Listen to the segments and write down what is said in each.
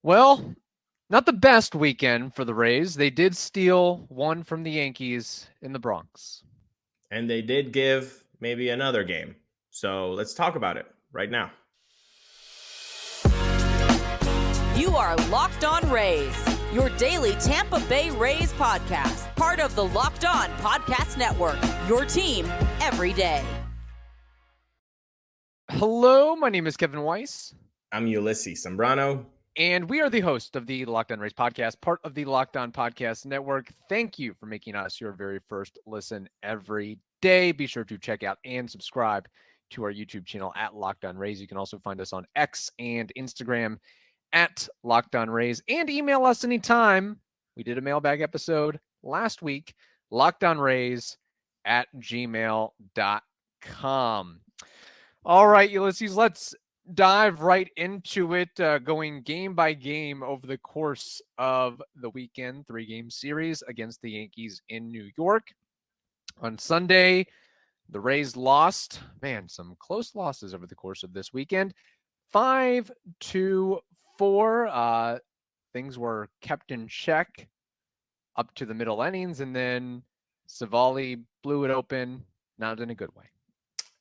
Well, not the best weekend for the Rays. They did steal one from the Yankees in the Bronx. And they did give maybe another game. So let's talk about it right now. You are Locked On Rays, your daily Tampa Bay Rays podcast, part of the Locked On Podcast Network, your team every day. Hello, my name is Kevin Weiss. I'm Ulises Sambrano. And we are the host of the Locked On Rays podcast, part of the Locked On Podcast Network. Thank you for making us your very first listen every day. Be sure to check out and subscribe to our YouTube channel at Locked On Rays. You can also find us on X and Instagram at Locked On Rays, and email us anytime. We did a mailbag episode last week, lockedonrays@gmail.com. All right, Ulises, let's dive right into it, going game by game over the course of the weekend, 3-game series against the Yankees in New York. On Sunday, the Rays lost, some close losses over the course of this weekend. 5-4. Things were kept in check up to the middle innings, and then Savali blew it open, not in a good way.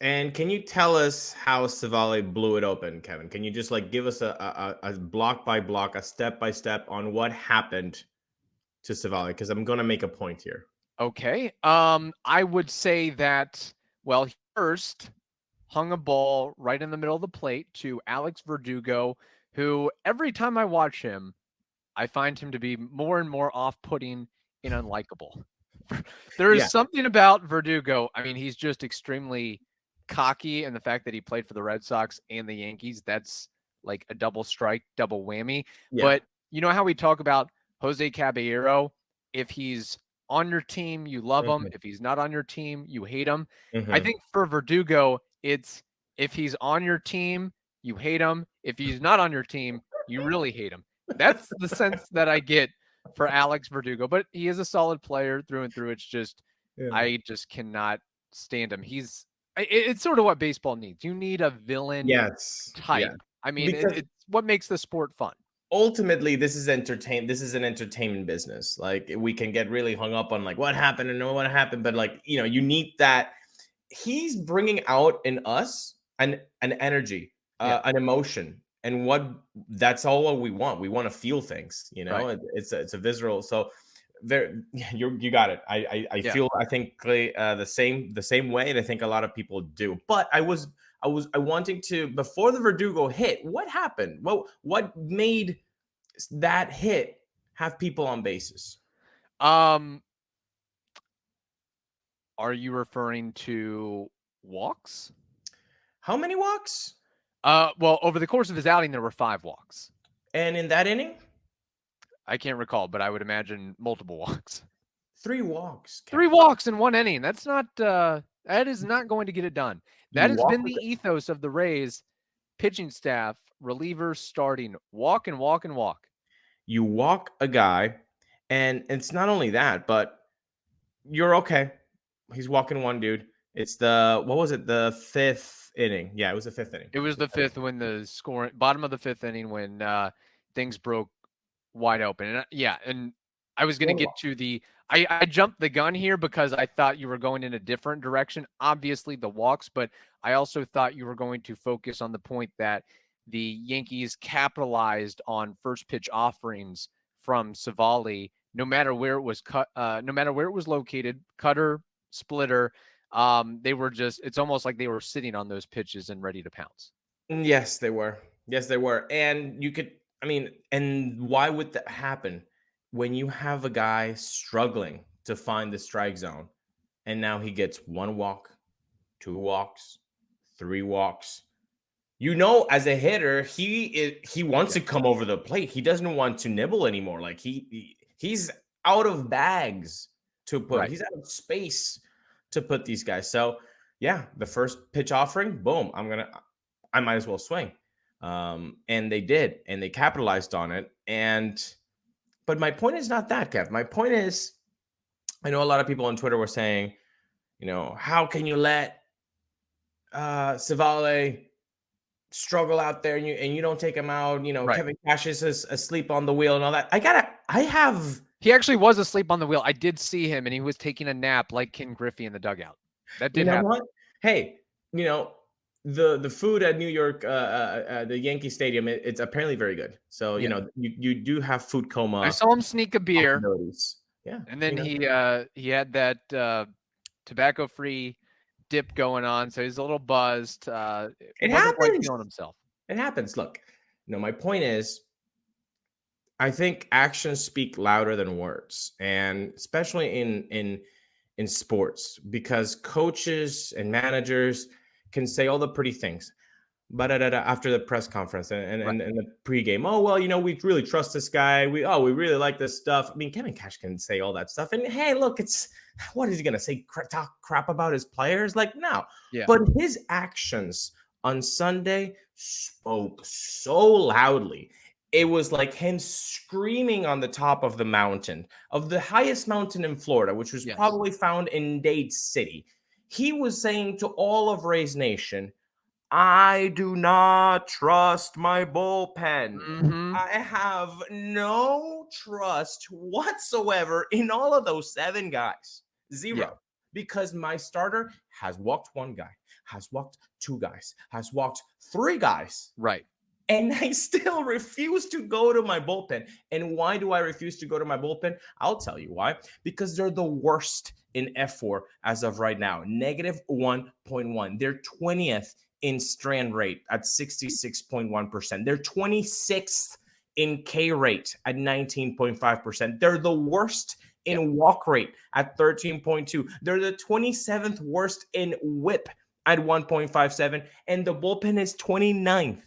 And can you tell us how Savali blew it open, Kevin? Can you just give us a block by block, a step by step on what happened to Savali? Because I'm going to make a point here. Okay. I would say that, he first hung a ball right in the middle of the plate to Alex Verdugo, who every time I watch him, I find him to be more and more off-putting and unlikable. There is something about Verdugo. I mean, he's just extremely cocky, and the fact that he played for the Red Sox and the Yankees, that's like a double strike, double whammy. Yeah. But you know how we talk about Jose Caballero? If he's on your team, you love him. If he's not on your team, you hate him. I think for Verdugo, it's if he's on your team, you hate him. If he's not on your team, you really hate him. That's the sense that I get for Alex Verdugo. But he is a solid player through and through. It's just, I just cannot stand him. It's sort of what baseball needs. You need a villain type. Yeah. I mean, it's what makes the sport fun. Ultimately, this is an entertainment business. Like, we can get really hung up on what happened and what happened, but you need that. He's bringing out in us an energy, an emotion, and that's all what we want. We want to feel things. Right. It's a visceral. So you got it. I feel I think the same way, and I think a lot of people do. But I wanting to, before the Verdugo hit, what happened? What made that hit have people on bases? Are you referring to walks? How many walks? Over the course of his outing, there were 5 walks. And in that inning? I can't recall, but I would imagine multiple walks. 3 walks. 3 walks in one inning. That's not that is not going to get it done. That has been the ethos of the Rays pitching staff, relievers starting, walk and walk and walk. You walk a guy, and it's not only that, but you're okay. He's walking one dude. It's the 5th inning. Yeah, it was the 5th inning. It was the 5th when the bottom of the 5th inning when things broke wide open. And I was going to get to I jumped the gun here because I thought you were going in a different direction. Obviously the walks, but I also thought you were going to focus on the point that the Yankees capitalized on first pitch offerings from Savali, no matter where it was cut, no matter where it was located, cutter, splitter. It's almost like they were sitting on those pitches and ready to pounce. Yes, they were. And and why would that happen when you have a guy struggling to find the strike zone, and now he gets 1 walk, 2 walks, 3 walks? As a hitter, he wants to come over the plate. He doesn't want to nibble anymore. Like he's out of bags to put. Right. He's out of space to put these guys. So yeah, the first pitch offering, boom, I might as well swing. And they did, and they capitalized on it. But my point is not that, Kev. My point is, I know a lot of people on Twitter were saying, how can you let Savali struggle out there and you don't take him out, Right. Kevin Cash is asleep on the wheel and all that. He actually was asleep on the wheel. I did see him, and he was taking a nap like Ken Griffey in the dugout. That You did know happen. what? Hey, the food at New York, the Yankee Stadium, it's apparently very good. So Yeah. you do have food coma I saw him sneak a beer, possibilities. Yeah, and then he had that tobacco-free dip going on, so he's a little buzzed. it Wasn't quite happens. feeling himself. It happens. Look, my point is, I think actions speak louder than words, and especially in sports, because coaches and managers can say all the pretty things, but after the press conference and the pregame, oh well, we really trust this guy. We really like this stuff. I mean, Kevin Cash can say all that stuff, and hey, look, it's what is he gonna say? Talk crap about his players? Like no, Yeah. but his actions on Sunday spoke so loudly. It was like him screaming on the top of the mountain, of the highest mountain in Florida, which was Yes. probably found in Dade City. He was saying to all of Rays Nation, I do not trust my bullpen. Mm-hmm. I have no trust whatsoever in all of those 7 guys. Zero. Yeah. Because my starter has walked 1 guy, has walked 2 guys, has walked 3 guys. Right. And I still refuse to go to my bullpen. And why do I refuse to go to my bullpen? I'll tell you why. Because they're the worst in F4 as of right now. -1.1. They're 20th in strand rate at 66.1%. They're 26th in K rate at 19.5%. They're the worst in walk rate at 13.2. They're the 27th worst in whip at 1.57. And the bullpen is 29th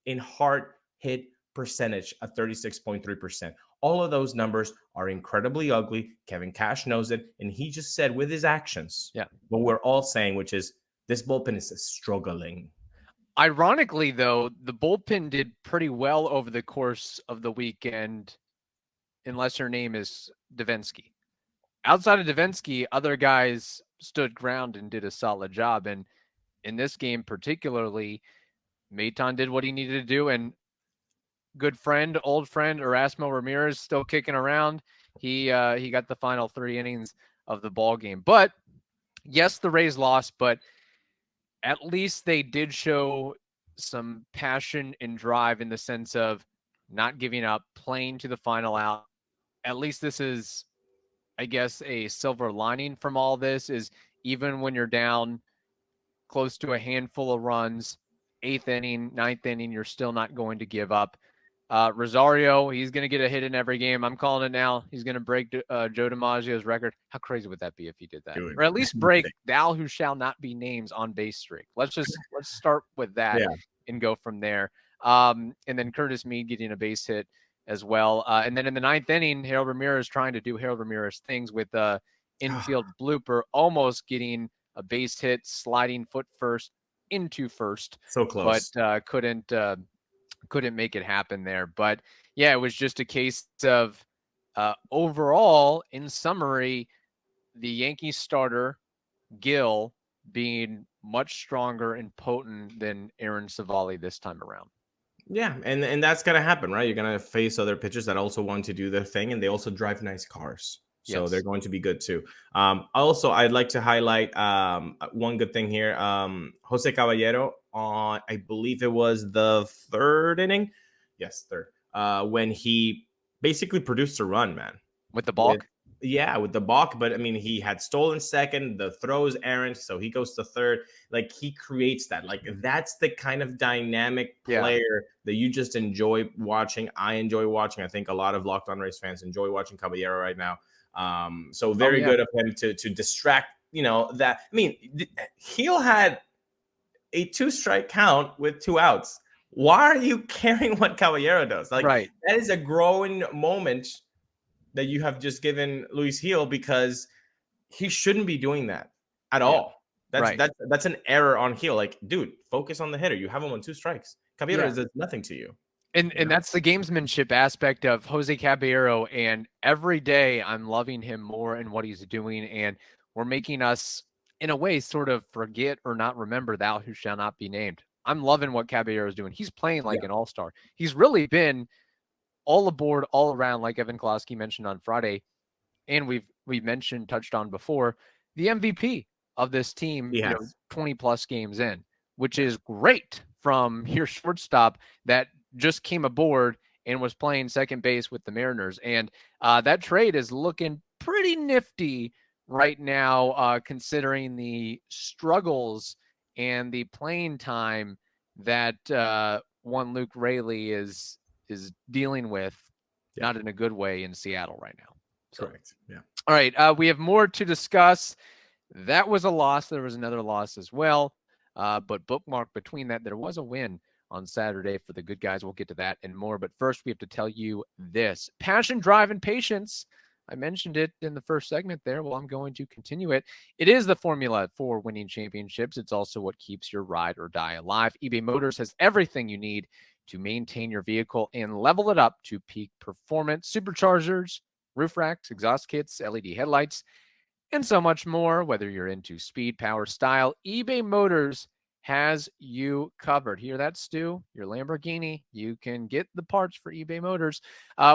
in hard hit percentage at 36.3%. All of those numbers are incredibly ugly. Kevin Cash knows it, and he just said with his actions what we're all saying, which is this bullpen is struggling. Ironically, though, the bullpen did pretty well over the course of the weekend, unless her name is Davinsky. Outside of Davinsky, other guys stood ground and did a solid job. And in this game particularly, Maton did what he needed to do, and old friend Erasmo Ramirez still kicking around. He got the final 3 innings of the ball game. But yes, the Rays lost, but at least they did show some passion and drive in the sense of not giving up, playing to the final out. At least this is, I guess, a silver lining from all this is even when you're down close to a handful of runs, 8th inning, 9th inning, you're still not going to give up. Rosario, he's going to get a hit in every game. I'm calling it now. He's going to break Joe DiMaggio's record. How crazy would that be if he did that? Or at least break thou who shall not be names on base streak. Let's start with that and go from there. And then Curtis Meade getting a base hit as well. And then in the 9th inning, Harold Ramirez trying to do Harold Ramirez things with infield blooper, almost getting a base hit, sliding foot first into first. So close. But couldn't make it happen there. But yeah, it was just a case of overall, in summary, the Yankees starter, Gil, being much stronger and potent than Aaron Savali this time around. Yeah, and that's going to happen, right? You're going to face other pitchers that also want to do their thing, and they also drive nice cars. So they're going to be good too. Also, I'd like to highlight one good thing here. Jose Caballero on, I believe it was the 3rd inning. Yes, 3rd. When he basically produced a run, man. With the balk? With the balk. But, I mean, he had stolen 2nd. The throw is errant, so he goes to 3rd. Like, he creates that. Like, that's the kind of dynamic player that you just enjoy watching. I enjoy watching. I think a lot of Locked On Rays fans enjoy watching Caballero right now. So very good of him to distract, that. I mean, Heel had a 2-strike count with 2 outs. Why are you caring what Caballero does? Like, that is a growing moment that you have just given Luis Heel, because he shouldn't be doing that at all. That's an error on Heel. Like, dude, focus on the hitter. You have him on 2 strikes. Caballero does nothing to you. And that's the gamesmanship aspect of Jose Caballero. And every day I'm loving him more and what he's doing. And we're making us, in a way, sort of forget or not remember thou who shall not be named. I'm loving what Caballero is doing. He's playing like an all-star. He's really been all aboard, all around, like Evan Klosky mentioned on Friday, and we've touched on before, the MVP of this team, 20 plus games in, which is great from your shortstop that just came aboard and was playing second base with the Mariners. And that trade is looking pretty nifty right now, considering the struggles and the playing time that one Luke Raley is dealing with, not in a good way in Seattle right now. So, correct. Yeah. All right. We have more to discuss. That was a loss. There was another loss as well. But bookmark between that, there was a win on Saturday for the good guys. We'll get to that and more. But first, we have to tell you this. Passion, drive, and patience. I mentioned it in the first segment there. Well, I'm going to continue it. It is the formula for winning championships. It's also what keeps your ride or die alive. eBay Motors has everything you need to maintain your vehicle and level it up to peak performance. Superchargers, roof racks, exhaust kits, LED headlights, and so much more. Whether you're into speed, power, style, eBay Motors has you covered. Hear that, Stu? Your Lamborghini, you can get the parts for eBay Motors.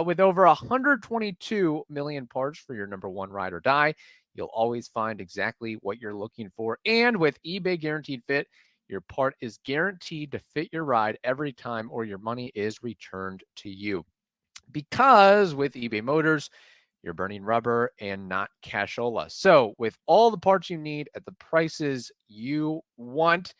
With over 122 million parts for your number one ride or die, you'll always find exactly what you're looking for. And with eBay Guaranteed Fit, your part is guaranteed to fit your ride every time, or your money is returned to you. Because with eBay Motors, you're burning rubber and not cashola. So with all the parts you need at the prices you want,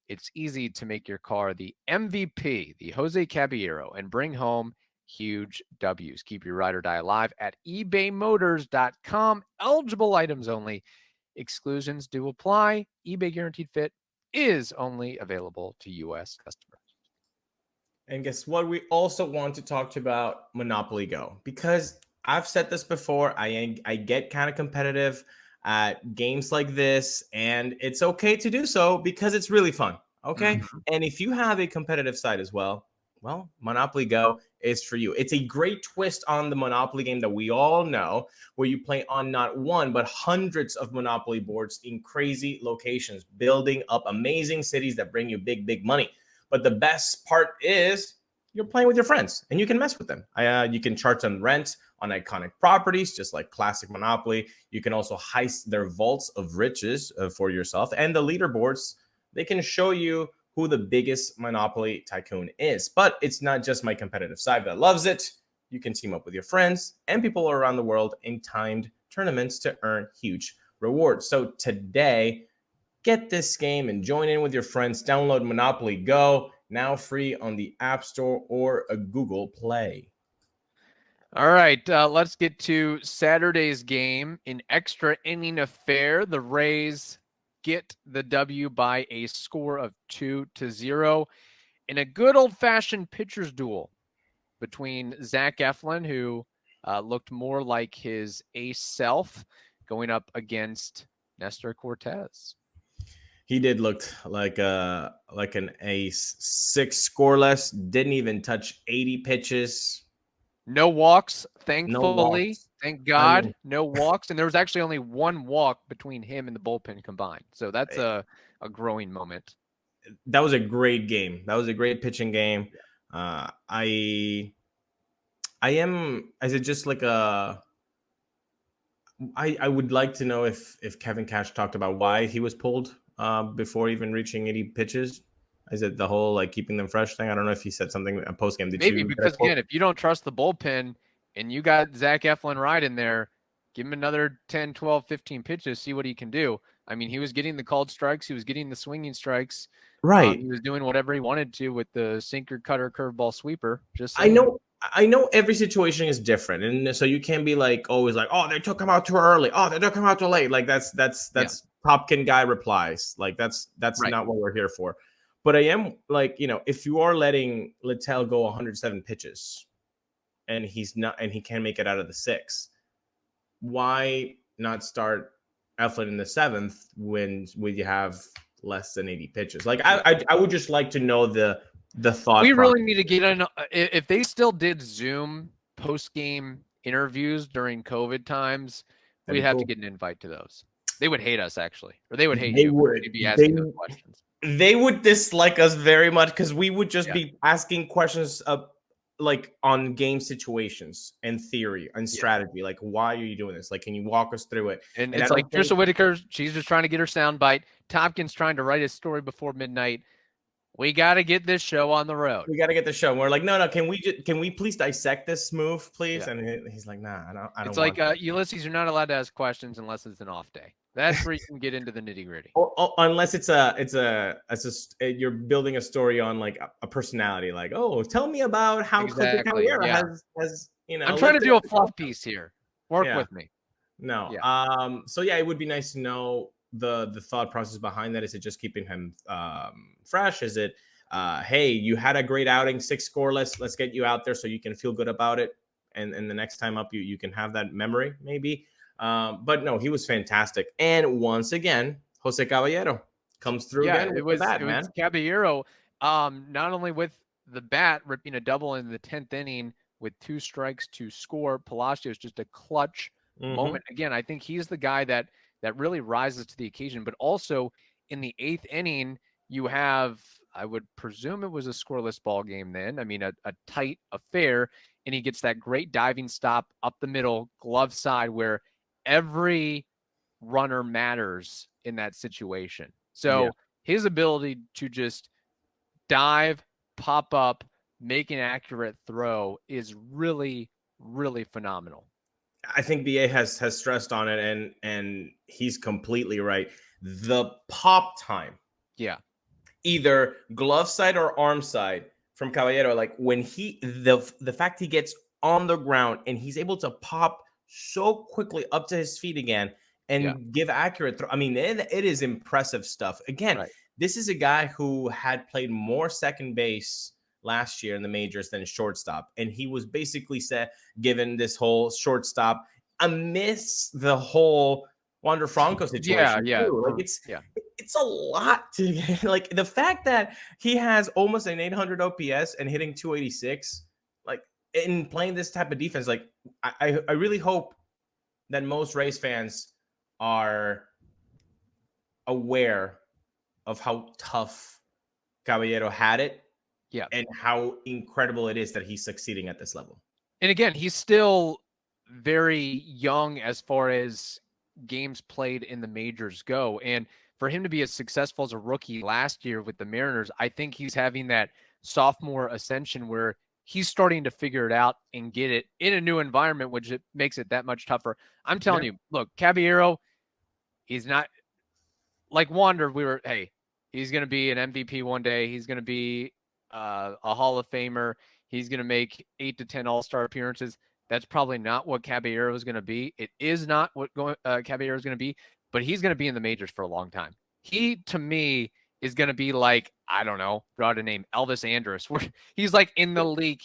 it's easy to make your car the MVP, the Jose Caballero, and bring home huge W's. Keep your ride or die alive at ebaymotors.com. Eligible items only. Exclusions do apply. eBay Guaranteed Fit is only available to U.S. customers. And guess what? We also want to talk about Monopoly Go, because I've said this before. I get kind of competitive at games like this, and it's okay to do so because it's really fun. Okay. Mm-hmm. And if you have a competitive side as well, Monopoly Go is for you. It's a great twist on the Monopoly game that we all know, where you play on not one, but hundreds of Monopoly boards in crazy locations, building up amazing cities that bring you big, big money. But the best part is you're playing with your friends and you can mess with them. You can charge them rent on iconic properties, just like classic Monopoly. You can also heist their vaults of riches for yourself. And the leaderboards, they can show you who the biggest Monopoly tycoon is. But it's not just my competitive side that loves it. You can team up with your friends and people around the world in timed tournaments to earn huge rewards. So today, get this game and join in with your friends. Download Monopoly Go, now free on the App Store or a Google Play. All right, let's get to Saturday's game. An extra inning affair. The Rays get the W by a score of 2-0 in a good old-fashioned pitcher's duel between Zach Eflin, who looked more like his ace self, going up against Nestor Cortez. He did look like an ace. 6 scoreless, didn't even touch 80 pitches. No walks, thankfully. Thank God, no walks. And there was actually only one walk between him and the bullpen combined. So that's a growing moment. That was a great game. That was a great pitching game. I am, is it just like I would like to know if Kevin Cash talked about why he was pulled before even reaching 80 pitches. Is it the whole like keeping them fresh thing? I don't know if he said something in post game. Maybe because again, if you don't trust the bullpen and you got Zach Eflin right in there, give him another 10, 12, 15 pitches, see what he can do. I mean, he was getting the called strikes, he was getting the swinging strikes. Right. He was doing whatever he wanted to with the sinker, cutter, curveball, sweeper. Just I know every situation is different, and so you can't be like always like, oh, they took him out too early. Oh, they took him out too late. Like that's Popkin guy replies. Like that's right. Not what we're here for. But I am like, if you are letting Littell go 107 pitches and he's not, and he can't make it out of the 6, why not start Eflin in the 7th when you have less than 80 pitches? Like I would just like to know the thought. We really need to get in. If they still did Zoom post-game interviews during COVID times, we'd have to get an invite to those. They would hate us, actually, or they would hate you. They'd be asking those questions. they would dislike us very much because we would just be asking questions like on game situations and theory and strategy. Like, why are you doing this? Like, can you walk us through it? And I it's don't like Trisha Whitaker, she's just trying to get her sound bite. Tompkins trying to write his story before midnight. We got to get this show on the road. We got to get the show. And we're like, no, can we please dissect this move, please? Yeah. And he's like, nah, I don't. It's like Ulises, you're not allowed to ask questions unless it's an off day. That's where you can get into the nitty gritty. Unless you're building a story on like a personality, like, oh, tell me about how Caballero has I'm trying to do a fluff piece here. Work with me. No. Yeah. So yeah, it would be nice to know the thought process behind that. Is it just keeping him fresh? Is it hey, you had a great outing, 6 scoreless, let's get you out there so you can feel good about it, and the next time up you can have that memory maybe. But no, he was fantastic. And once again, Jose Caballero comes through again with the bat, man. Was Caballero not only with the bat ripping a double in the 10th inning with 2 strikes to score. Palacios just a clutch moment. Again, I think he's the guy that really rises to the occasion. But also in the 8th inning, you have, I would presume it was a scoreless ball game then. I mean, a tight affair. And he gets that great diving stop up the middle, glove side, where every runner matters in that situation. So his ability to just dive, pop up, make an accurate throw is really, really phenomenal. I think BA has stressed on it, and he's completely right. The pop time. Yeah. Either glove side or arm side from Caballero, like when the fact he gets on the ground and he's able to pop so quickly up to his feet again and give accurate throw. I mean, it is impressive stuff. Again, this is a guy who had played more second base last year in the majors than shortstop, and he was basically given this whole shortstop amidst the whole Wander Franco situation. Like it's a lot to get. Like the fact that he has almost an 800 OPS and hitting 286, like in playing this type of defense, like I really hope that most Rays fans are aware of how tough Caballero had it. Yeah. And how incredible it is that he's succeeding at this level. And again, he's still very young as far as games played in the majors go. And for him to be as successful as a rookie last year with the Mariners, I think he's having that sophomore ascension where he's starting to figure it out and get it in a new environment, which it makes it that much tougher. I'm telling you, look, Caballero, he's not like Wander. He's going to be an MVP one day. He's going to be a Hall of Famer. He's going to make 8 to 10 All-Star appearances. That's probably not what Caballero is going to be. It is not what Caballero is going to be, but he's going to be in the majors for a long time. He, to me, is going to be like, I don't know, brought a name, Elvis Andrus, where he's like in the league.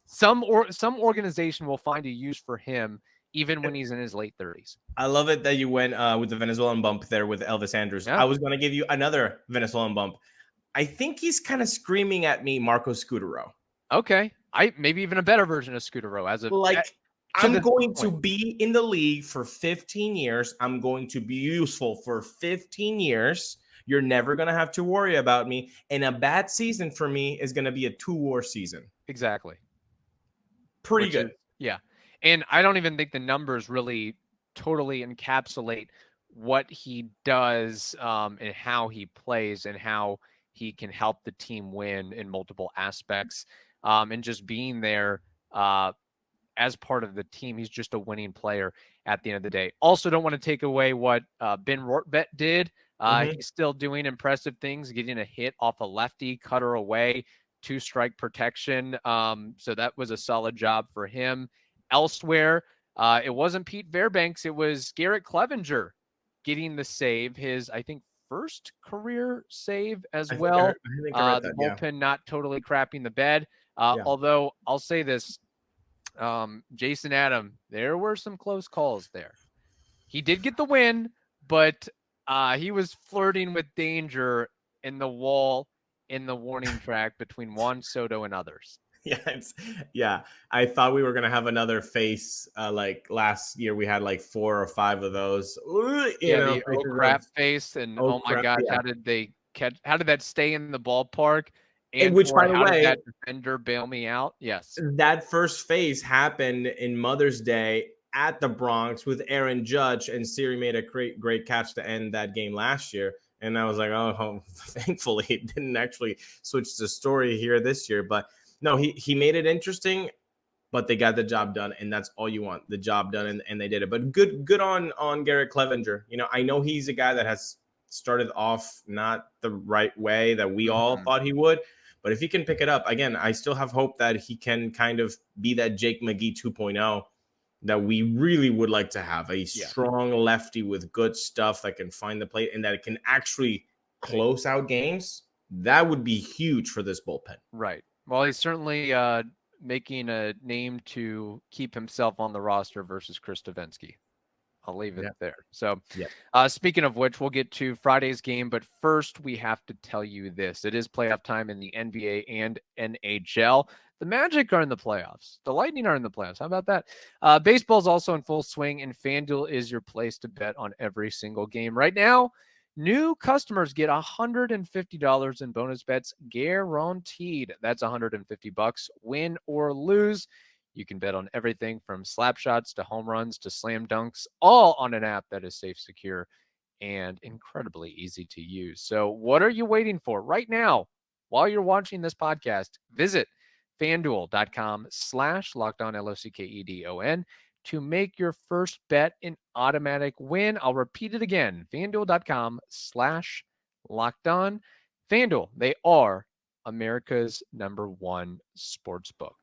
Some organization will find a use for him even when he's in his late 30s. I love it that you went with the Venezuelan bump there with Elvis Andrus. Yeah. I was going to give you another Venezuelan bump. I think he's kind of screaming at me Marco Scutaro. Okay. Maybe even a better version of Scutaro as a I'm going to be in the league for 15 years. I'm going to be useful for 15 years. You're never going to have to worry about me. And a bad season for me is going to be a 2-war season. Exactly. Pretty good. Yeah. And I don't even think the numbers really totally encapsulate what he does and how he plays and how he can help the team win in multiple aspects. And just being there as part of the team, he's just a winning player at the end of the day. Also, don't want to take away what Ben Rortvedt did. He's still doing impressive things, getting a hit off a lefty, cutter away, 2-strike protection. So that was a solid job for him. Elsewhere, it wasn't Pete Fairbanks. It was Garrett Clevenger getting the save, his, I think, first career save as well. The bullpen not totally crapping the bed. Although I'll say this, Jason Adam, there were some close calls there. He did get the win, but he was flirting with danger in the wall in the warning track between Juan Soto and others. I thought we were going to have another face like last year. We had like 4 or 5 of those. The crap face. And oh my gosh, how did they catch? How did that stay in the ballpark? And which, or by the how did way, that defender bail me out? Yes. that first phase happened in Mother's Day at the Bronx with Aaron Judge, and Siri made a great catch to end that game last year. And I was like, oh, thankfully it didn't actually switch the story here this year. But no, he made it interesting, but they got the job done, and that's all you want, the job done, and they did it. But good on Garrett Clevenger. You know, I know he's a guy that has started off not the right way that we all thought he would, but if he can pick it up, again, I still have hope that he can kind of be that Jake McGee 2.0 that we really would like to have, a strong lefty with good stuff that can find the plate and that can actually close out games. That would be huge for this bullpen. Right. Well, he's certainly making a name to keep himself on the roster versus Chris Davinsky. I'll leave it there. So speaking of which, we'll get to Friday's game, but first we have to tell you this. It is playoff time in the NBA and NHL. The Magic are in the playoffs. The Lightning are in the playoffs. How about that? Baseball's also in full swing, and FanDuel is your place to bet on every single game. Right now, new customers get $150 in bonus bets guaranteed. That's $150, win or lose. You can bet on everything from slap shots to home runs to slam dunks, all on an app that is safe, secure, and incredibly easy to use. So what are you waiting for? Right now, while you're watching this podcast, visit FanDuel.com/LockedOn, LOCKEDON, to make your first bet an automatic win. I'll repeat it again. FanDuel.com/LockedOn. FanDuel, they are America's #1 sportsbook.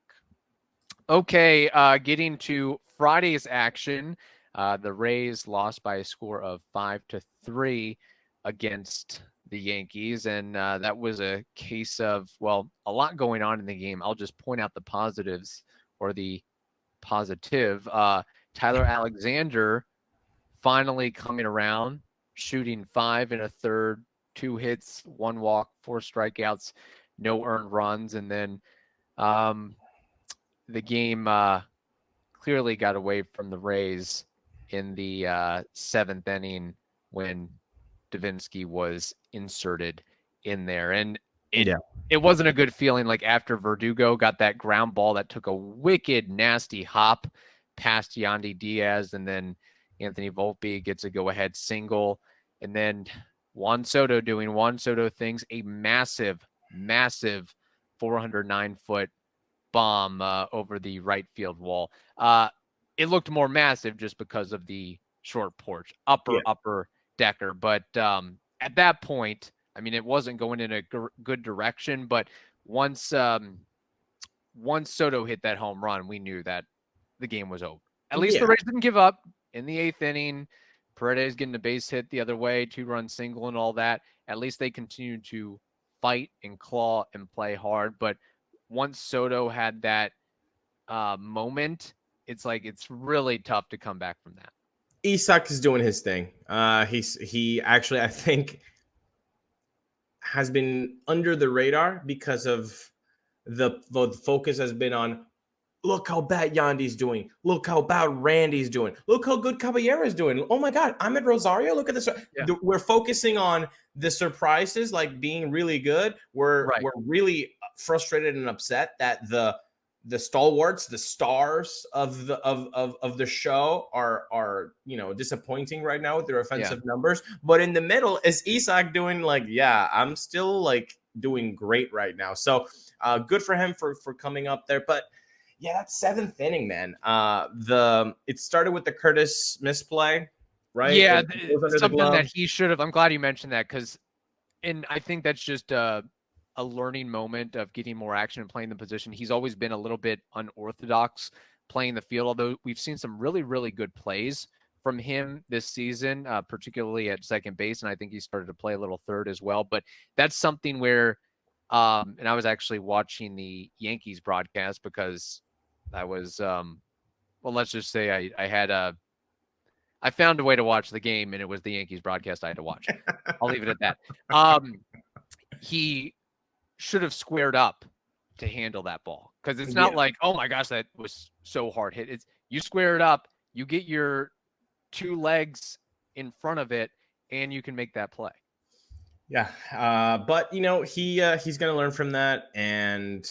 Okay, getting to Friday's action. The Rays lost by a score of 5-3 against the Yankees, and that was a case of, well, a lot going on in the game. I'll just point out the positives, or the positive. Tyler Alexander finally coming around, shooting 5 1/3, 2 hits, 1 walk, 4 strikeouts, no earned runs, and then the game clearly got away from the Rays in the 7th inning when Davinsky was inserted in there. And it wasn't a good feeling, like after Verdugo got that ground ball that took a wicked, nasty hop past Yandy Diaz, and then Anthony Volpe gets a go-ahead single, and then Juan Soto doing Juan Soto things, a massive 409-foot bomb over the right field wall. It looked more massive just because of the short porch, upper decker. But at that point, I mean, it wasn't going in a good direction. But once Soto hit that home run, we knew that the game was over. At least the Rays didn't give up in the 8th inning. Paredes getting a base hit the other way, 2-run single and all that. At least they continued to fight and claw and play hard. But once Soto had that moment, it's like it's really tough to come back from that. Isak is doing his thing. He actually, I think, has been under the radar because of the focus has been on, look how bad Yandy's doing. Look how bad Randy's doing. Look how good Caballero is doing. Oh my God, Amed Rosario. Look at this. Yeah. We're focusing on the surprises, like being really good. We're really frustrated and upset that the stalwarts, the stars of the show are disappointing right now with their offensive numbers. But in the middle is Isak doing I'm still doing great right now. So good for him for coming up there. But that 7th inning, man. It started with the Curtis misplay, right? Yeah, something that he should have. I'm glad you mentioned that, and I think that's just a learning moment of getting more action and playing the position. He's always been a little bit unorthodox playing the field, although we've seen some really, really good plays from him this season, particularly at second base, and I think he started to play a little third as well. But that's something where, and I was actually watching the Yankees broadcast because I was, let's just say I found a way to watch the game, and it was the Yankees broadcast I had to watch. I'll leave it at that. He should have squared up to handle that ball, because it's not like, oh my gosh, that was so hard hit. It's you square it up, you get your 2 legs in front of it, and you can make that play. Yeah. But he's gonna learn from that, and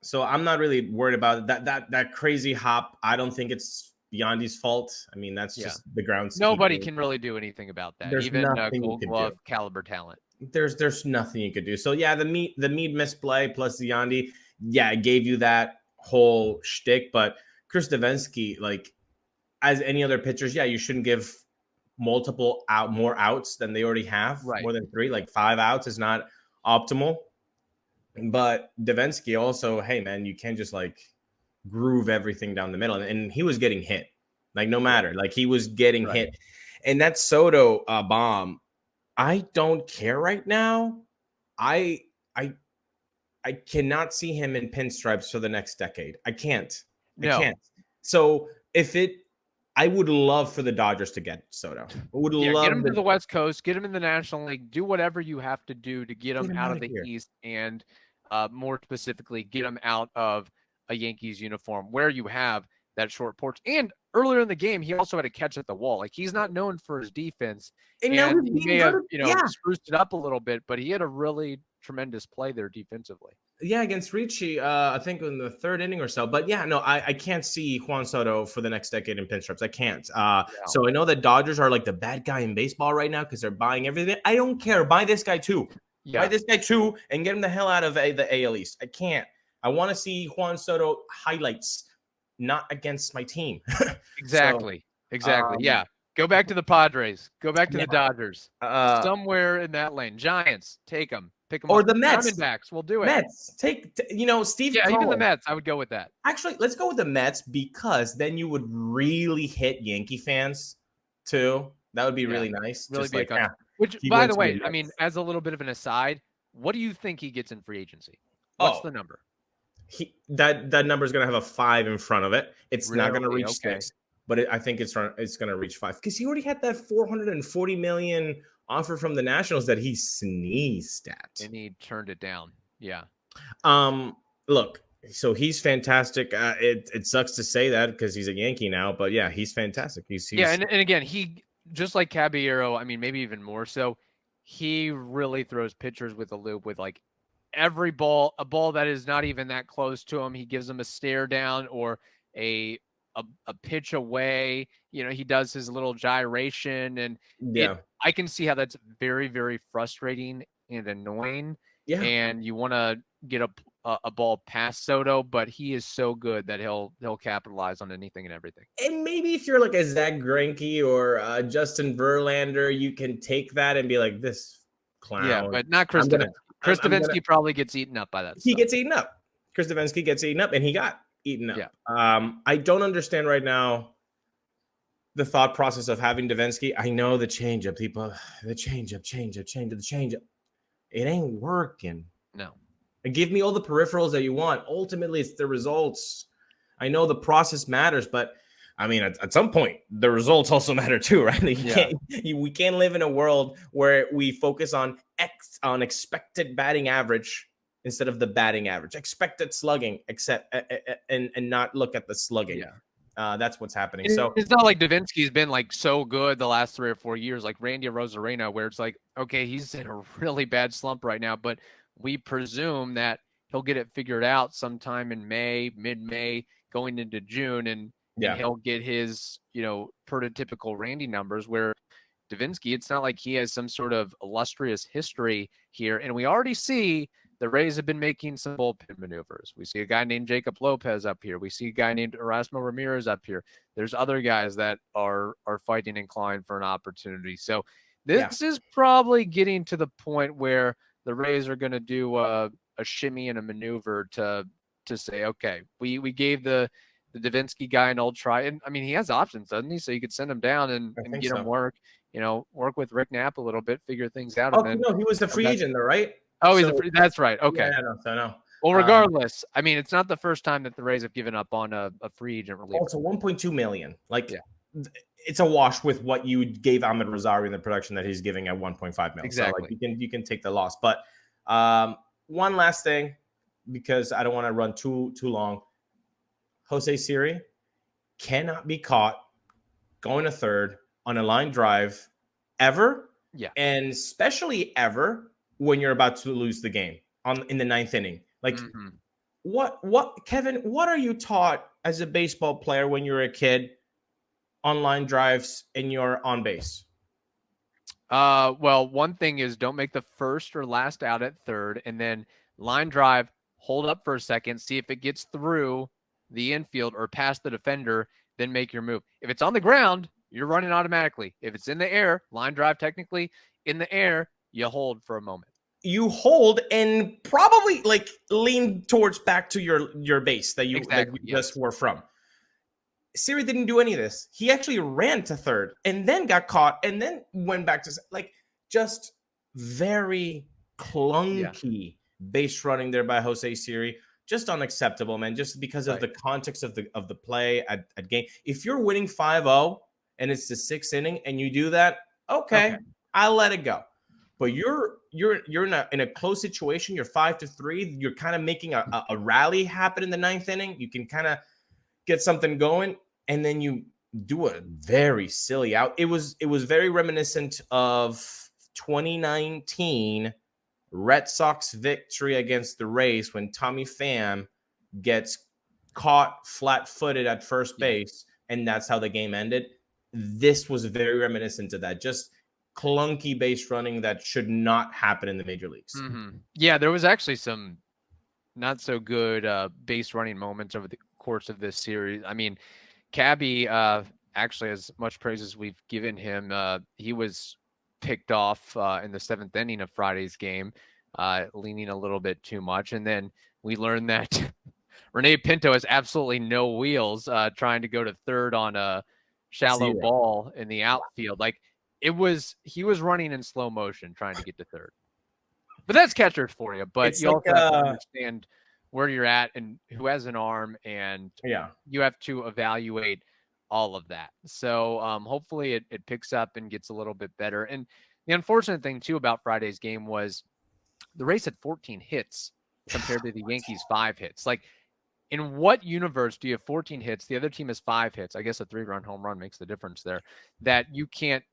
so I'm not really worried about it. That crazy hop. I don't think it's Beyondy's fault. I mean, that's Yeah. just the Nobody groundskeeper. can really do anything about that. There's Even nothing you Gold could do. Glove caliber talent. There's nothing you could do. So yeah, the Mead misplay plus the Yandy, yeah, it gave you that whole shtick. But Chris Davinsky, like as any other pitchers, yeah, you shouldn't give more outs than they already have. Right. More than 3, like 5 outs is not optimal. But Davinsky also, hey man, you can't just like groove everything down the middle. And he was getting hit, like no matter, like he was getting Right. hit. And that Soto bomb, I don't care right now. I I I cannot see him in pinstripes for the next decade. I can't. I No. can't. So I would love for the Dodgers to get Soto. I would Yeah, love get him to the West Coast, get him in the National League, do whatever you have to do to get him out of the here. East, and more specifically, get him out of a Yankees uniform where you have that short porch. And earlier in the game, he also had a catch at the wall. Like, he's not known for his defense, And now and he's he being may have, good. spruced it up a little bit, but he had a really tremendous play there defensively. Yeah, against Ricci, I think in the 3rd inning or so. But yeah, no, I can't see Juan Soto for the next decade in pinstripes. I can't. So I know that Dodgers are like the bad guy in baseball right now because they're buying everything. I don't care. Buy this guy too. Yeah. Buy this guy too and get him the hell out of the AL East. I can't. I want to see Juan Soto highlights, not against my team. Exactly. Yeah. Go back to the Padres. Go back to the Dodgers. Somewhere in that lane. Giants, take them. Pick them or up. the Mets. Diamondbacks, we'll do it. Mets, Steve. Yeah, Cohen. even the Mets, I would go with that. Actually, let's go with the Mets because then you would really hit Yankee fans too. That would be really nice. Really just be like, which, by the way, I mean, as a little bit of an aside, what do you think he gets in free agency? What's the number? That number is going to have a 5 in front of it. It's not going to reach 6, but I think it's going to reach 5 because he already had that $440 million offer from the Nationals that he sneezed at, and he turned it down. Yeah. Look, so he's fantastic. It sucks to say that because he's a Yankee now, but yeah, he's fantastic. He's and again, he just like Caballero. I mean, maybe even more so. He really throws pitchers with a loop with like a ball that is not even that close to him. He gives them a stare down or a pitch away. He does his little gyration, and I can see how that's very, very frustrating and annoying. Yeah, and you want to get a ball past Soto, but he is so good that he'll capitalize on anything and everything. And maybe if you're like a Zach Greinke or Justin Verlander, you can take that and be like, this clown. Yeah, but not Chris Davinsky. Chris Davinsky probably gets eaten up by that. He gets eaten up. Chris Davinsky gets eaten up, and he got eaten up. Yeah. I don't understand right now the thought process of having Davinsky. I know the changeup, people. The changeup. It ain't working. No. And give me all the peripherals that you want. Ultimately, it's the results. I know the process matters, but I mean, at some point, the results also matter too, right? We can't live in a world where we focus on expected batting average instead of the batting average, expected slugging, and not look at the slugging. Yeah. That's what's happening. So it's not like Davinsky's been like so good the last 3 or 4 years, like Randy Rosarino, where it's like, okay, he's in a really bad slump right now, but we presume that he'll get it figured out sometime in mid-May, going into June, and he'll get his, prototypical Randy numbers, where Davinsky, it's not like he has some sort of illustrious history here. And we already see the Rays have been making some bullpen maneuvers. We see a guy named Jacob Lopez up here. We see a guy named Erasmo Ramirez up here. There's other guys that are fighting in Klein for an opportunity. So this is probably getting to the point where the Rays are going to do a shimmy and a maneuver to say, okay, we gave the Davinsky guy an old try. And I mean, he has options, doesn't he? So you could send him down and get him work, work with Rick Knapp a little bit, figure things out. Oh, no, he was a free agent, though, right? Oh, that's right. Okay. Yeah, I know. Well, regardless, I mean, it's not the first time that the Rays have given up on a free agent reliever. Also, $1.2 million. It's a wash with what you gave Amed Rosario in the production that he's giving at $1.5 million. Exactly. So you can take the loss. But one last thing, because I don't want to run too long. Jose Siri cannot be caught going to third on a line drive ever. Yeah. And especially ever when you're about to lose the game in the 9th inning. Like, what, Kevin? What are you taught as a baseball player when you're a kid on line drives and you're on base? Well, one thing is don't make the first or last out at third, and then line drive, hold up for a second, see if it gets through the infield or past the defender, then make your move. If it's on the ground, you're running automatically. If it's in the air, line drive technically in the air, you hold for a moment. You hold and probably like lean towards back to your base that you just were from. Siri didn't do any of this. He actually ran to third and then got caught and then went back to just very clunky base running there by Jose Siri. Just unacceptable, man. Just because of the context of the play at game. If you're winning 5-0 and it's the 6th inning and you do that, okay. I'll let it go. But you're in a close situation. You're 5-3. You're kind of making a rally happen in the 9th inning. You can kind of get something going, and then you do a very silly out. It was very reminiscent of 2019 Red Sox victory against the Rays when Tommy Pham gets caught flat-footed at first base, and that's how the game ended. This was very reminiscent of that. Just clunky base running that should not happen in the major leagues. Yeah, there was actually some not so good base running moments over the course of this series. I mean, Cabby, actually, as much praise as we've given him, he was picked off in the 7th inning of Friday's game, leaning a little bit too much. And then we learned that Rene Pinto has absolutely no wheels trying to go to third on a shallow ball in the outfield. Like, he was running in slow motion trying to get to third. But that's catchers for you. But you also have to understand where you're at and who has an arm, and you have to evaluate all of that. So hopefully it picks up and gets a little bit better. And the unfortunate thing too about Friday's game was the Rays had 14 hits compared to the Yankees 5 hits. Like, in what universe do you have 14 hits? The other team has 5 hits. I guess a 3-run home run makes the difference there. That you can't.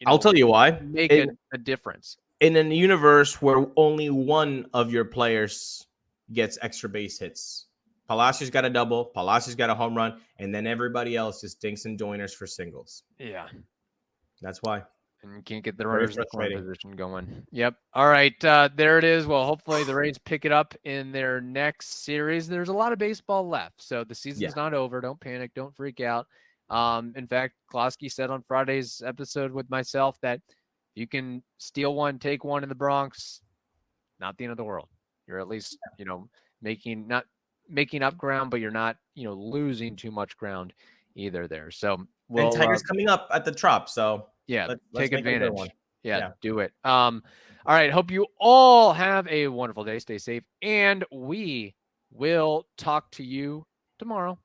I'll tell you why. Make a difference. In a universe where only one of your players gets extra base hits. Palacios got a double, Palacios got a home run, and then everybody else just dinks and doiners for singles. Yeah. That's why. And you can't get the runners in scoring position going. Yep. All right. There it is. Well, hopefully the Rays pick it up in their next series. There's a lot of baseball left, so the season's not over. Don't panic. Don't freak out. In fact, Klosky said on Friday's episode with myself that you can steal one, take one in the Bronx, not the end of the world. You're at least, not making up ground, but you're not, losing too much ground either there. So and Tiger's coming up at the Trop, so let's take advantage. Do it. All right. Hope you all have a wonderful day. Stay safe, and we will talk to you tomorrow.